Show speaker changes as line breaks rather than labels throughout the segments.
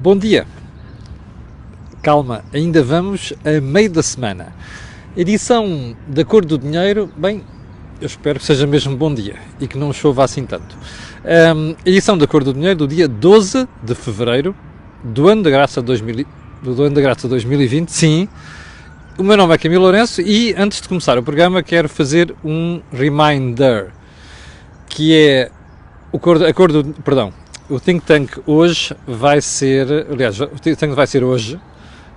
Bom dia. Calma, ainda vamos a meio da semana. Edição da Cor do Dinheiro, bem, eu espero que seja mesmo bom dia e que não chova assim tanto. Edição da Cor do Dinheiro do dia 12 de fevereiro do ano da graça 2020, sim. O meu nome é Camilo Lourenço e antes de começar o programa quero fazer um reminder, que é o Think Tank hoje vai ser, aliás, o Think Tank vai ser hoje,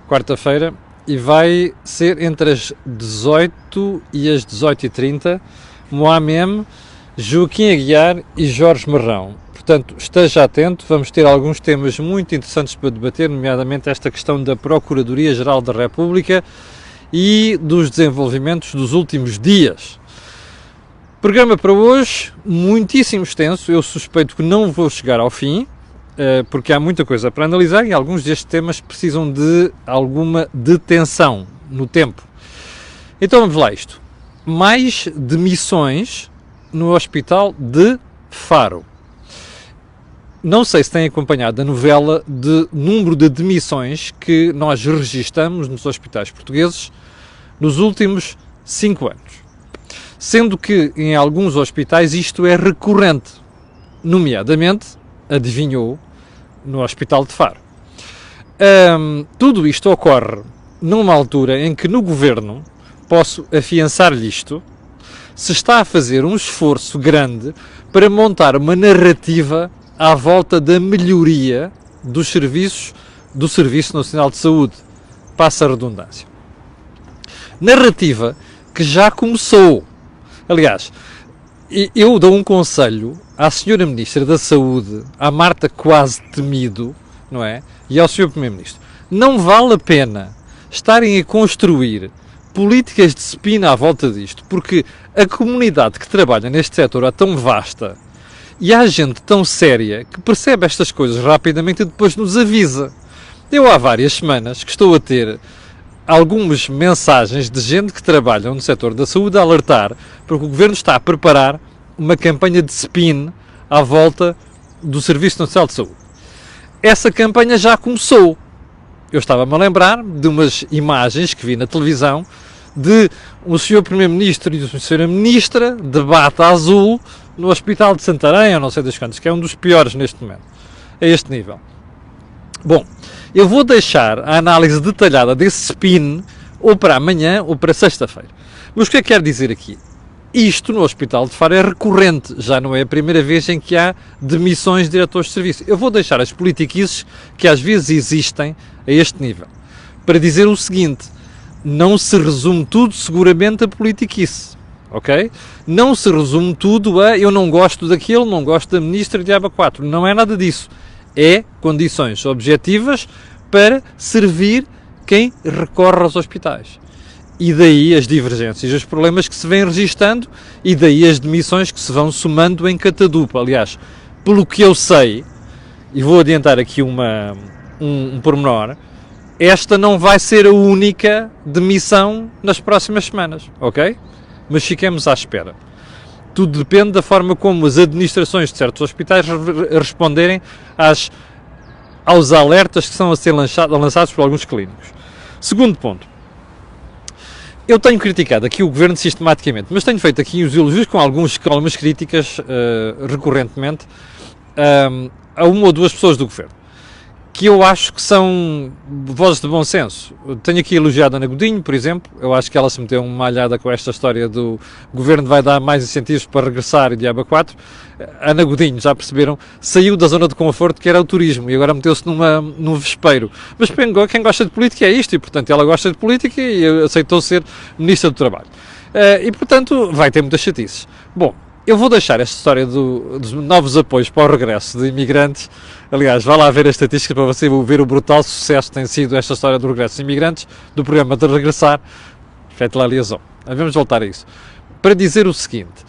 quarta-feira, e vai ser entre as 18 e as 18h30, Moamem, Joaquim Aguiar e Jorge Marrão. Portanto, esteja atento, vamos ter alguns temas muito interessantes para debater, nomeadamente esta questão da Procuradoria-Geral da República e dos desenvolvimentos dos últimos dias. Programa para hoje, muitíssimo extenso, eu suspeito que não vou chegar ao fim, porque há muita coisa para analisar e alguns destes temas precisam de alguma detenção no tempo. Então vamos lá isto. Mais demissões no Hospital de Faro. Não sei se têm acompanhado a novela de número de demissões que nós registramos nos hospitais portugueses nos últimos 5 anos. Sendo que em alguns hospitais isto é recorrente, nomeadamente, adivinhou, no Hospital de Faro. Tudo isto ocorre numa altura em que no Governo, posso afiançar-lhe isto, se está a fazer um esforço grande para montar uma narrativa à volta da melhoria dos serviços do Serviço Nacional de Saúde. Passa a redundância. Narrativa que já começou. Aliás, eu dou um conselho à Sra. Ministra da Saúde, à Marta Quase Temido, não é? E ao Sr. Primeiro-Ministro. Não vale a pena estarem a construir políticas de spin à volta disto, porque a comunidade que trabalha neste setor é tão vasta e há gente tão séria que percebe estas coisas rapidamente e depois nos avisa. Eu há várias semanas que estou a ter algumas mensagens de gente que trabalha no setor da saúde a alertar porque o Governo está a preparar uma campanha de spin à volta do Serviço Nacional de Saúde. Essa campanha já começou. Eu estava-me a lembrar de umas imagens que vi na televisão de o Sr. Primeiro-Ministro e a Sra. Ministra de bata azul no Hospital de Santarém, ou não sei das quantas, que é um dos piores neste momento, a este nível. Bom, eu vou deixar a análise detalhada desse spin ou para amanhã ou para sexta-feira. Mas o que é que quero dizer aqui? Isto no Hospital de Faro é recorrente, já não é a primeira vez em que há demissões de diretores de serviço. Eu vou deixar as politiquices que às vezes existem a este nível, para dizer o seguinte: não se resume tudo seguramente a politiquice, ok? Não se resume tudo a eu não gosto daquele, não gosto da ministra de aba 4, não é nada disso. É condições objetivas para servir quem recorre aos hospitais. E daí as divergências, os problemas que se vêm registando e daí as demissões que se vão somando em catadupa. Aliás, pelo que eu sei, e vou adiantar aqui um pormenor, esta não vai ser a única demissão nas próximas semanas, ok? Mas fiquemos à espera. Tudo depende da forma como as administrações de certos hospitais responderem aos alertas que são a ser lançados por alguns clínicos. Segundo ponto. Eu tenho criticado aqui o Governo sistematicamente, mas tenho feito aqui os elogios com algumas críticas recorrentemente a uma ou duas pessoas do Governo, que eu acho que são vozes de bom senso. Eu tenho aqui elogiado a Ana Godinho, por exemplo. Eu acho que ela se meteu uma malhada com esta história do Governo vai dar mais incentivos para regressar de aba 4. Ana Godinho, já perceberam, saiu da zona de conforto que era o turismo e agora meteu-se num vespeiro. Mas quem gosta de política é isto e, portanto, ela gosta de política e aceitou ser Ministra do Trabalho. E, portanto, vai ter muitas chatices. Bom, eu vou deixar esta história dos novos apoios para o regresso de imigrantes. Aliás, vá lá ver a estatística para você ver o brutal sucesso que tem sido esta história do regresso de imigrantes, do programa de regressar. Fete lá a liaison. Vamos voltar a isso. Para dizer o seguinte,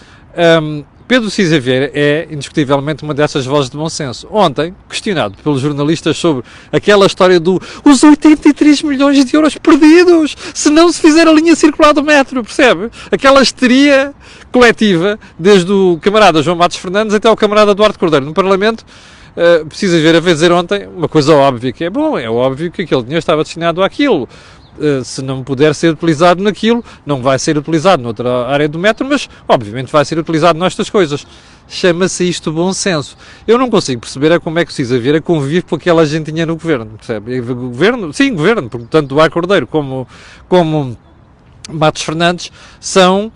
Pedro Cisa Vieira é, indiscutivelmente, uma dessas vozes de bom senso. Ontem, questionado pelos jornalistas sobre aquela história os 83 milhões de euros perdidos se não se fizer a linha circular do metro, percebe? Aquela histeria coletiva, desde o camarada João Matos Fernandes até o camarada Eduardo Cordeiro no Parlamento, precisas ver a dizer ontem uma coisa óbvia, que é bom, é óbvio que aquele dinheiro estava destinado àquilo. Se não puder ser utilizado naquilo, não vai ser utilizado noutra área do metro, mas obviamente vai ser utilizado nestas coisas. Chama-se isto bom senso. Eu não consigo perceber como é que Cisa Vieira convive com aquela gentinha no governo, percebe? Governo, sim, governo, porque tanto Duarte Cordeiro como Matos Fernandes são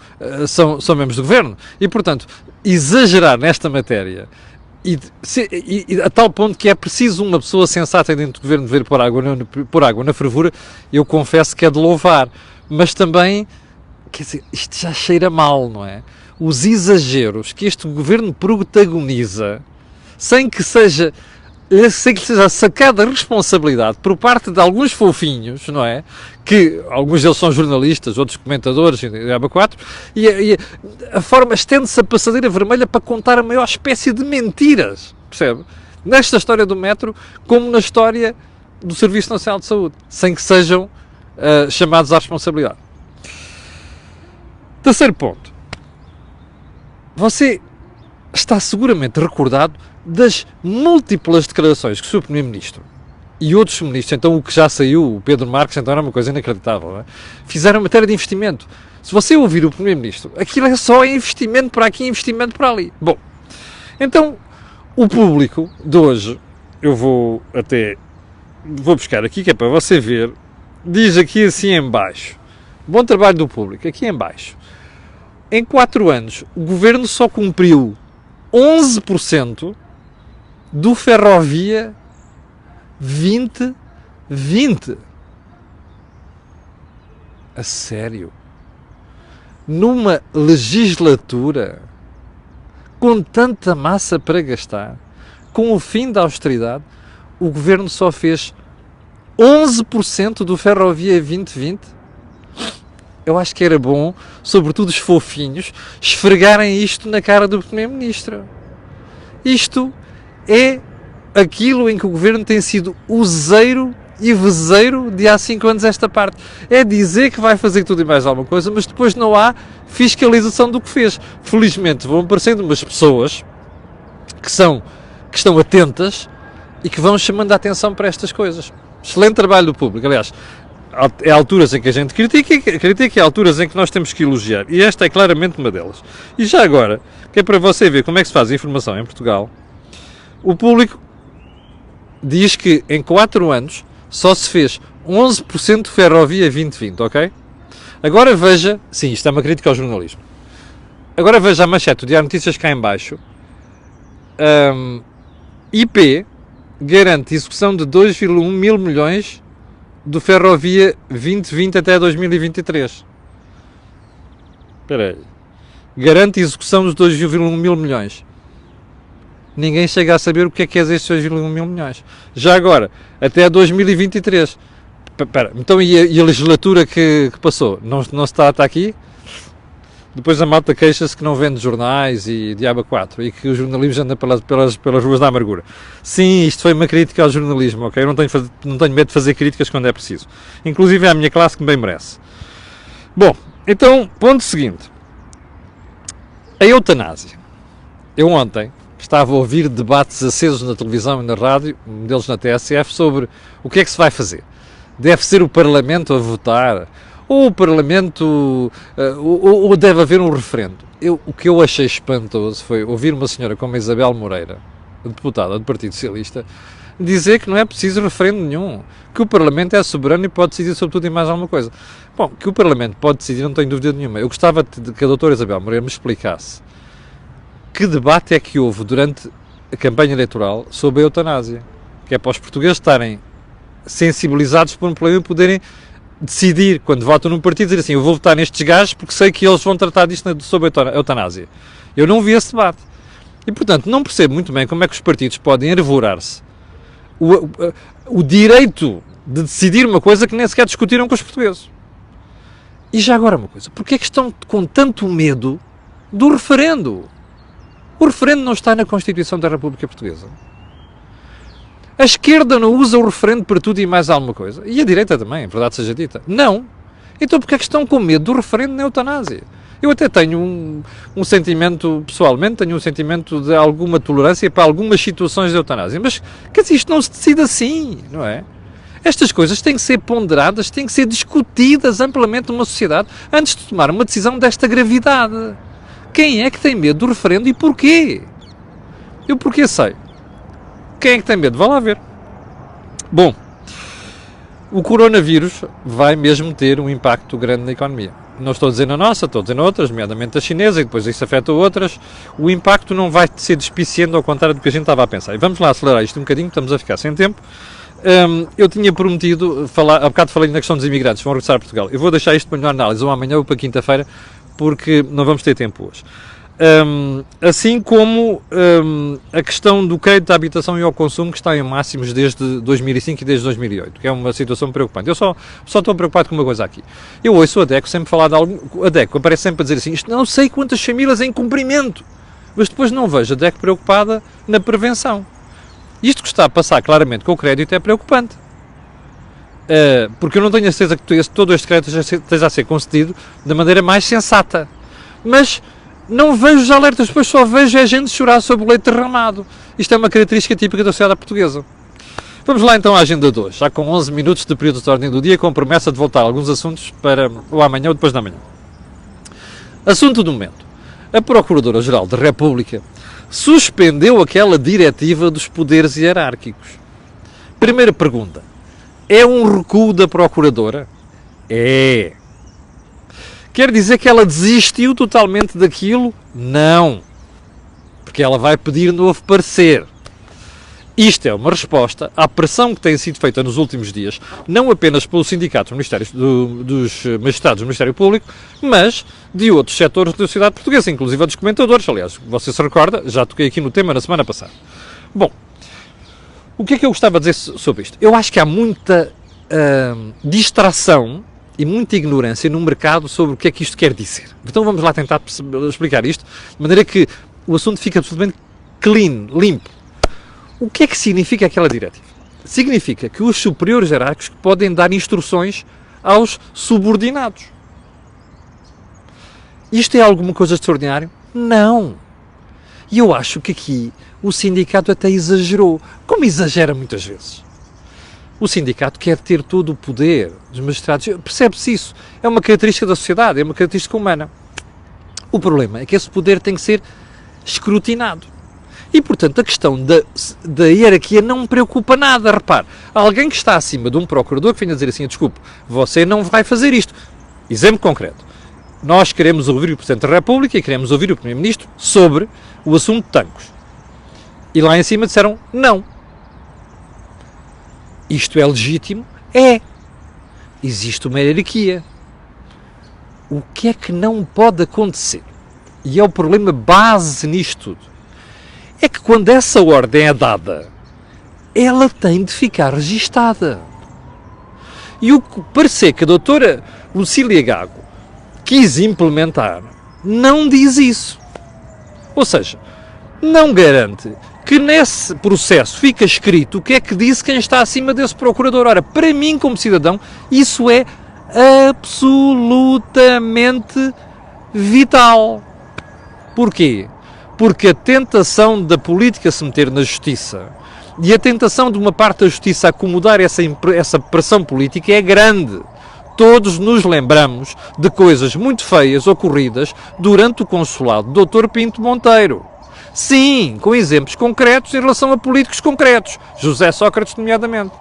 membros do governo. E, portanto, exagerar nesta matéria e a tal ponto que é preciso uma pessoa sensata dentro do governo ver pôr água na fervura, eu confesso que é de louvar. Mas também, quer dizer, isto já cheira mal, não é? Os exageros que este governo protagoniza, sem que seja sacada a responsabilidade por parte de alguns fofinhos, não é? Que alguns deles são jornalistas, outros comentadores, e ABA 4, e a forma estende-se a passadeira vermelha para contar a maior espécie de mentiras, percebe? Nesta história do metro, como na história do Serviço Nacional de Saúde, sem que sejam chamados à responsabilidade. Terceiro ponto. Você está seguramente recordado das múltiplas declarações que o Sr. Primeiro-Ministro e outros ministros, então o que já saiu, o Pedro Marques, então era uma coisa inacreditável, não é? Fizeram em matéria de investimento. Se você ouvir o Primeiro-Ministro, aquilo é só investimento para aqui, investimento para ali. Bom, então o público de hoje, eu vou buscar aqui, que é para você ver, diz aqui assim em baixo, bom trabalho do público, aqui em baixo. Em 4 anos, o Governo só cumpriu 11% do Ferrovia 2020. A sério? Numa legislatura com tanta massa para gastar, com o fim da austeridade, o Governo só fez 11% do Ferrovia 2020? Eu acho que era bom, sobretudo os fofinhos, esfregarem isto na cara do Primeiro-Ministro. Isto é aquilo em que o Governo tem sido useiro e vezeiro de há 5 anos esta parte. É dizer que vai fazer tudo e mais alguma coisa, mas depois não há fiscalização do que fez. Felizmente vão aparecendo umas pessoas que estão atentas e que vão chamando a atenção para estas coisas. Excelente trabalho do público, aliás. Há alturas em que a gente critica e há alturas em que nós temos que elogiar. E esta é claramente uma delas. E já agora, que é para você ver como é que se faz a informação em Portugal, o público diz que em 4 anos só se fez 11% de Ferrovia 2020, ok? Agora veja, sim, isto é uma crítica ao jornalismo. Agora veja a manchete do Diário Notícias cá em baixo. IP garante execução de 2,1 mil milhões do Ferrovia 2020 até 2023. Espera aí. Garante execução dos 2,1 mil milhões. Ninguém chega a saber o que é esses 2,1 mil milhões. Já agora, até 2023. Espera, então e a legislatura que passou? Não está aqui? Depois a malta queixa-se que não vende jornais e diabo 4 e que o jornalismo anda pelas ruas da amargura. Sim, isto foi uma crítica ao jornalismo, ok? Eu não tenho medo de fazer críticas quando é preciso. Inclusive é a minha classe que bem merece. Bom, então, ponto seguinte. A eutanásia. Eu ontem estava a ouvir debates acesos na televisão e na rádio, um deles na TSF, sobre o que é que se vai fazer. Deve ser o Parlamento a votar? Ou o Parlamento, ou deve haver um referendo. O que eu achei espantoso foi ouvir uma senhora como a Isabel Moreira, deputada do Partido Socialista, dizer que não é preciso referendo nenhum, que o Parlamento é soberano e pode decidir sobre tudo e mais alguma coisa. Bom, que o Parlamento pode decidir, não tenho dúvida nenhuma. Eu gostava de que a doutora Isabel Moreira me explicasse que debate é que houve durante a campanha eleitoral sobre a eutanásia, que é para os portugueses estarem sensibilizados por um problema e poderem decidir, quando votam num partido, dizer assim, eu vou votar nestes gajos porque sei que eles vão tratar disto sobre a eutanásia. Eu não vi esse debate. E, portanto, não percebo muito bem como é que os partidos podem arvorar-se o direito de decidir uma coisa que nem sequer discutiram com os portugueses. E já agora uma coisa, porque é que estão com tanto medo do referendo? O referendo não está na Constituição da República Portuguesa. A esquerda não usa o referendo para tudo e mais alguma coisa. E a direita também, verdade seja dita. Não. Então porquê é que estão com medo do referendo na eutanásia? Eu até tenho um sentimento, pessoalmente, tenho um sentimento de alguma tolerância para algumas situações de eutanásia. Mas, quer dizer, isto não se decide assim, não é? Estas coisas têm que ser ponderadas, têm que ser discutidas amplamente numa sociedade antes de tomar uma decisão desta gravidade. Quem é que tem medo do referendo e porquê? Eu porquê sei. Quem é que tem medo? Vá lá ver. Bom, o coronavírus vai mesmo ter um impacto grande na economia. Não estou a dizer na nossa, estou a dizer na outras, nomeadamente a chinesa, e depois isso afeta outras. O impacto não vai ser despiciando, ao contrário do que a gente estava a pensar. E vamos lá acelerar isto um bocadinho, estamos a ficar sem tempo. Eu tinha prometido, há bocado falei na questão dos imigrantes, vão regressar a Portugal. Eu vou deixar isto para melhor análise, ou amanhã ou para quinta-feira, porque não vamos ter tempo hoje. Assim como a questão do crédito à habitação e ao consumo, que está em máximos desde 2005 e desde 2008, que é uma situação preocupante. Eu só estou preocupado com uma coisa aqui. Eu ouço a DECO sempre falar de algo. A DECO aparece sempre a dizer assim: isto não sei quantas famílias em cumprimento, mas depois não vejo a DECO preocupada na prevenção. Isto que está a passar claramente com o crédito é preocupante. Porque eu não tenho a certeza que todo este crédito esteja a ser concedido da maneira mais sensata. Mas não vejo os alertas, depois só vejo a gente chorar sobre o leite derramado. Isto é uma característica típica da sociedade portuguesa. Vamos lá então à agenda de hoje, já com 11 minutos de período de ordem do dia, com promessa de voltar a alguns assuntos para ou amanhã ou depois da manhã. Assunto do momento. A Procuradora-Geral da República suspendeu aquela diretiva dos poderes hierárquicos. Primeira pergunta. É um recuo da Procuradora? É. Quer dizer que ela desistiu totalmente daquilo? Não. Porque ela vai pedir novo parecer. Isto é uma resposta à pressão que tem sido feita nos últimos dias, não apenas pelo sindicato dos magistrados do Ministério Público, mas de outros setores da sociedade portuguesa, inclusive dos comentadores. Aliás, você se recorda, já toquei aqui no tema na semana passada. Bom, o que é que eu gostava de dizer sobre isto? Eu acho que há muita distração e muita ignorância no mercado sobre o que é que isto quer dizer. Então vamos lá tentar explicar isto, de maneira que o assunto fique absolutamente clean, limpo. O que é que significa aquela diretiva? Significa que os superiores hierárquicos podem dar instruções aos subordinados. Isto é alguma coisa extraordinária? Não. E eu acho que aqui o sindicato até exagerou, como exagera muitas vezes. O sindicato quer ter todo o poder dos magistrados. Percebe-se isso. É uma característica da sociedade, é uma característica humana. O problema é que esse poder tem que ser escrutinado. E, portanto, a questão da hierarquia não me preocupa nada. Repare, alguém que está acima de um procurador que venha dizer assim: desculpe, você não vai fazer isto. Exemplo concreto. Nós queremos ouvir o Presidente da República e queremos ouvir o Primeiro-Ministro sobre o assunto de Tancos. E lá em cima disseram não. Isto é legítimo? É. Existe uma hierarquia. O que é que não pode acontecer? E é o problema base nisto tudo. É que quando essa ordem é dada, ela tem de ficar registada. E o parecer que a doutora Lucília Gago quis implementar não diz isso. Ou seja, não garante que nesse processo fica escrito o que é que disse quem está acima desse procurador. Ora, para mim, como cidadão, isso é absolutamente vital. Porquê? Porque a tentação da política se meter na justiça e a tentação de uma parte da justiça acomodar essa pressão política é grande. Todos nos lembramos de coisas muito feias ocorridas durante o consulado do Dr. Pinto Monteiro. Sim, com exemplos concretos em relação a políticos concretos, José Sócrates nomeadamente.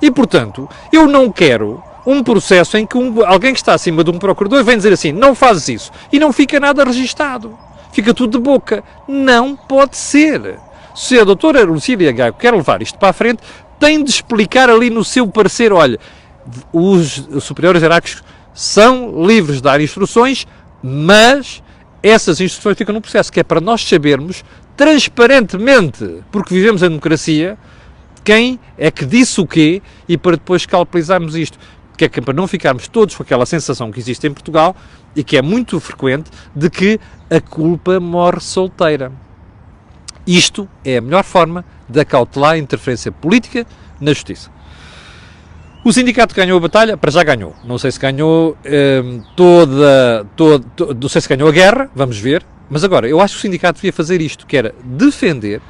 E, portanto, eu não quero um processo em que alguém que está acima de um procurador vem dizer assim: não fazes isso, e não fica nada registado. Fica tudo de boca. Não pode ser. Se a doutora Lucília Gago quer levar isto para a frente, tem de explicar ali no seu parecer: olha, os superiores hierárquicos são livres de dar instruções, mas essas instruções ficam no processo, que é para nós sabermos transparentemente, porque vivemos em democracia, quem é que disse o quê e para depois calculizarmos isto. Que é para não ficarmos todos com aquela sensação que existe em Portugal e que é muito frequente de que a culpa morre solteira. Isto é a melhor forma de acautelar a interferência política na justiça. O sindicato ganhou a batalha, para já ganhou. Não sei se ganhou não sei se ganhou a guerra, vamos ver. Mas agora, eu acho que o sindicato devia fazer isto, que era defender,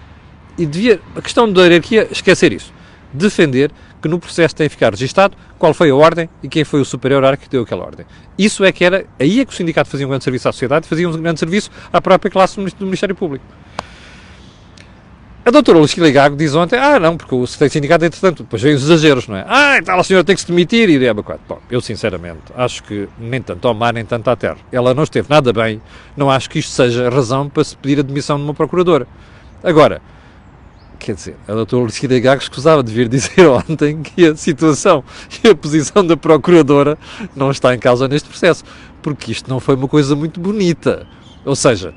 e devia, a questão da hierarquia, esquecer isso. Defender que no processo tem que ficar registado qual foi a ordem e quem foi o superior hierárquico que deu aquela ordem. Isso é que era, aí é que o sindicato fazia um grande serviço à sociedade, fazia um grande serviço à própria classe do Ministério Público. A doutora Lucília Gago diz ontem, não, porque o sindicato, entretanto, depois veio os exageros, não é? Então a senhora tem que se demitir e abacate. Bom, eu sinceramente acho que nem tanto ao mar, nem tanto à terra. Ela não esteve nada bem, não acho que isto seja razão para se pedir a demissão de uma procuradora. Agora, quer dizer, a doutora Lucília Gago escusava de vir dizer ontem que a situação e a posição da procuradora não está em causa neste processo, porque isto não foi uma coisa muito bonita. Ou seja,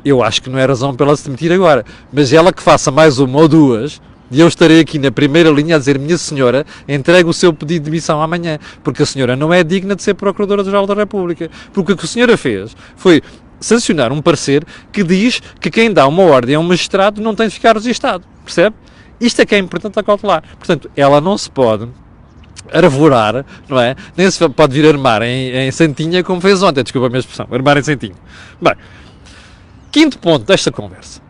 eu acho que não é razão para ela se demitir agora, mas ela que faça mais uma ou duas, e eu estarei aqui na primeira linha a dizer, minha senhora, entregue o seu pedido de demissão amanhã, porque a senhora não é digna de ser Procuradora-Geral da República, porque o que a senhora fez foi sancionar um parecer que diz que quem dá uma ordem a um magistrado não tem de ficar registado, percebe? Isto é que é importante a cautelar. Portanto, ela não se pode arvorar, não é? Nem se pode vir armar em santinha como fez ontem, desculpa a minha expressão, armar em santinha. Bem, quinto ponto desta conversa.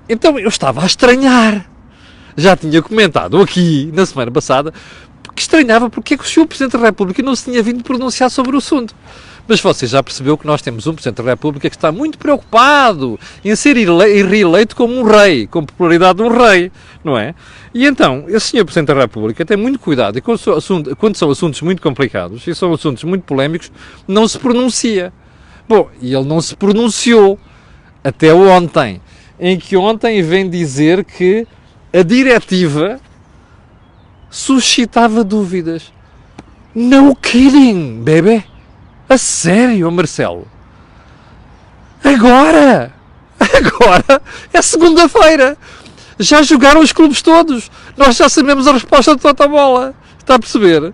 Então eu estava a estranhar. Já tinha comentado aqui na semana passada que estranhava porque é que o Sr. Presidente da República não se tinha vindo pronunciar sobre o assunto. Mas você já percebeu que nós temos um Presidente da República que está muito preocupado em ser reeleito como um rei, com popularidade de um rei, não é? E então, esse Sr. Presidente da República tem muito cuidado e quando são assuntos muito complicados e são assuntos muito polémicos, não se pronuncia. Bom, e ele não se pronunciou até ontem, em que ontem vem dizer que a diretiva suscitava dúvidas. No kidding, bebê. A sério, Marcelo? Agora é segunda-feira. Já jogaram os clubes todos. Nós já sabemos a resposta de Totobola. Está a perceber?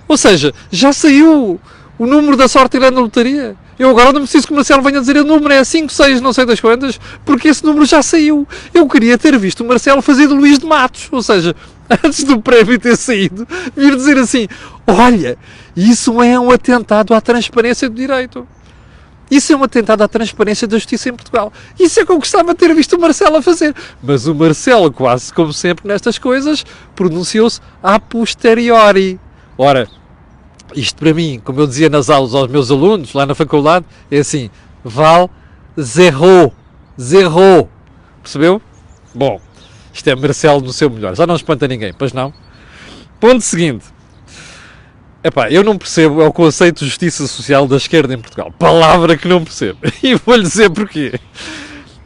Ou seja, já saiu o número da sorte irã na lotaria. Eu agora não preciso que o Marcelo venha dizer o número, é 5, 6, não sei das quantas, porque esse número já saiu. Eu queria ter visto o Marcelo fazer de Luís de Matos, ou seja, antes do prémio ter saído, vir dizer assim, olha, isso é um atentado à transparência do direito. Isso é um atentado à transparência da justiça em Portugal. Isso é que eu gostava de ter visto o Marcelo a fazer. Mas o Marcelo, quase como sempre nestas coisas, pronunciou-se a posteriori. Ora, isto para mim, como eu dizia nas aulas aos meus alunos, lá na faculdade, é assim, vale zero. Percebeu? Bom, isto é Marcelo no seu melhor. Já não espanta ninguém, pois não? Ponto seguinte. Epá, eu não percebo o conceito de justiça social da esquerda em Portugal. Palavra que não percebo. E vou-lhe dizer porquê.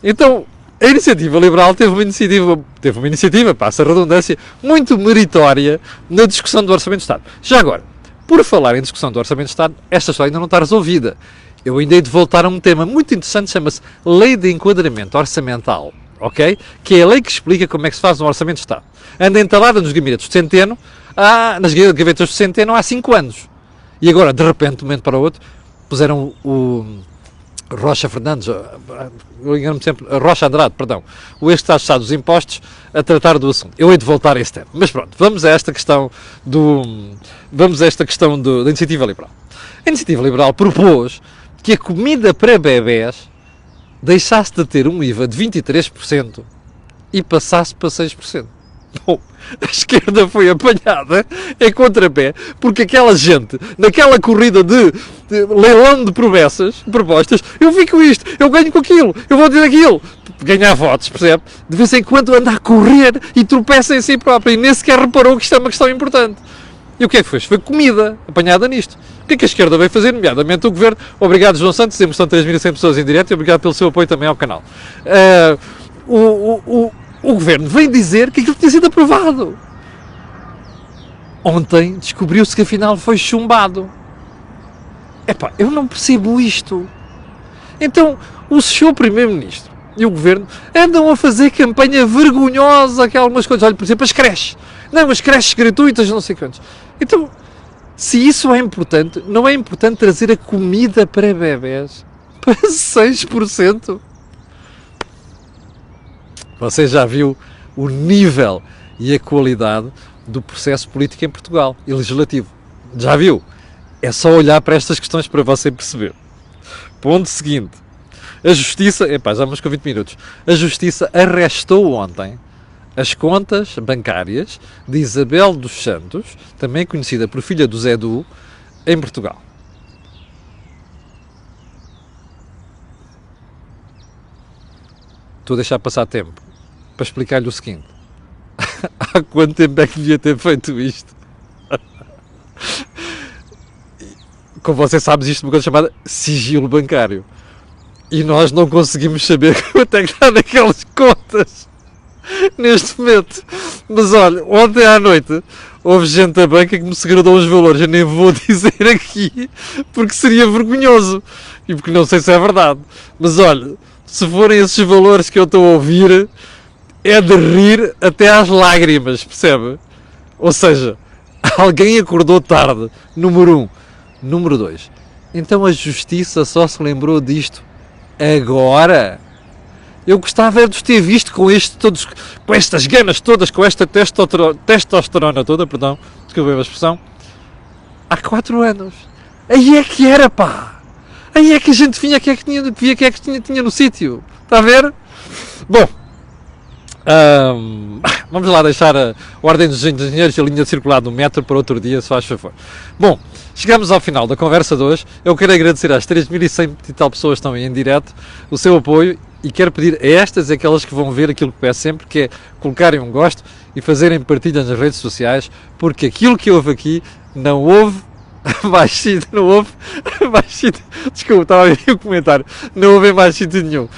Então, a Iniciativa Liberal teve uma iniciativa, passa a redundância, muito meritória na discussão do Orçamento de Estado. Já agora, por falar em discussão do Orçamento de Estado, esta história ainda não está resolvida. Eu ainda hei de voltar a um tema muito interessante, chama-se Lei de Enquadramento Orçamental, ok? Que é a lei que explica como é que se faz um Orçamento de Estado. Anda entalada nos gabinetes do Centeno, nas gavetas do Centeno há 5 anos. E agora, de repente, de um momento para o outro, puseram o Rocha Fernandes, eu engano-me sempre, Rocha Andrade, perdão, o ex-Estado de Estado dos Impostos, a tratar do assunto. Eu hei de voltar a esse tema. Mas pronto, vamos a esta questão da Iniciativa Liberal. A Iniciativa Liberal propôs que a comida para bebés deixasse de ter um IVA de 23% e passasse para 6%. Bom, a esquerda foi apanhada em contrapé, porque aquela gente, naquela corrida de leilão de propostas, eu fico isto, eu ganho com aquilo, eu vou dizer aquilo, ganhar votos, percebe? De vez em quando anda a correr e tropeça em si próprio e nem sequer reparou que isto é uma questão importante. E o que é que fez? Foi comida apanhada nisto. O que é que a esquerda veio fazer? Nomeadamente o Governo. Obrigado, João Santos, temos estão 3.100 pessoas em direto e obrigado pelo seu apoio também ao canal. O Governo vem dizer que aquilo tinha sido aprovado. Ontem descobriu-se que afinal foi chumbado. Epá, eu não percebo isto. Então, o senhor Primeiro-Ministro e o Governo andam a fazer campanha vergonhosa que há algumas coisas. Olha, por exemplo, as creches. Não, as creches gratuitas, não sei quantos. Então, se isso é importante, não é importante trazer a comida para bebés para 6%? Você já viu o nível e a qualidade do processo político em Portugal e legislativo. Já viu? É só olhar para estas questões para você perceber. Ponto seguinte. A Justiça... já vamos com 20 minutos. A Justiça arrestou ontem as contas bancárias de Isabel dos Santos, também conhecida por filha do Zé Du, em Portugal. Estou a deixar passar tempo para explicar-lhe o seguinte. Há quanto tempo é que devia ter feito isto? Como você sabe, existe uma coisa chamada sigilo bancário. E nós não conseguimos saber quanto é que está naquelas contas neste momento. Mas olha, ontem à noite houve gente da banca que me segredou os valores. Eu nem vou dizer aqui porque seria vergonhoso e porque não sei se é verdade. Mas olha, se forem esses valores que eu estou a ouvir, é de rir até às lágrimas, percebe? Ou seja, alguém acordou tarde, número 1. Número 2. Então a Justiça só se lembrou disto agora? Eu gostava de os ter visto com estas ganas todas, com esta testosterona toda, perdão, desculpem a expressão, há 4 anos. Aí é que era, pá! Aí é que a gente via que é que tinha no sítio. Está a ver? Bom, vamos lá deixar a Ordem dos Engenheiros e a linha circular do metro para outro dia, se faz favor. Bom, chegamos ao final da conversa de hoje. Eu quero agradecer às 3.100 e tal pessoas que estão aí em direto o seu apoio e quero pedir a estas e aquelas que vão ver aquilo que peço sempre, que é colocarem um gosto e fazerem partilha nas redes sociais, porque aquilo que houve aqui não houve mais sítio, não houve mais sítio, desculpa, estava a ver o comentário, não houve mais sítio nenhum.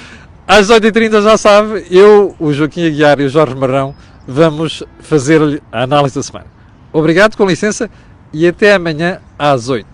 Às 8h30 já sabe, eu, o Joaquim Aguiar e o Jorge Marrão vamos fazer-lhe a análise da semana. Obrigado, com licença, e até amanhã às 8h.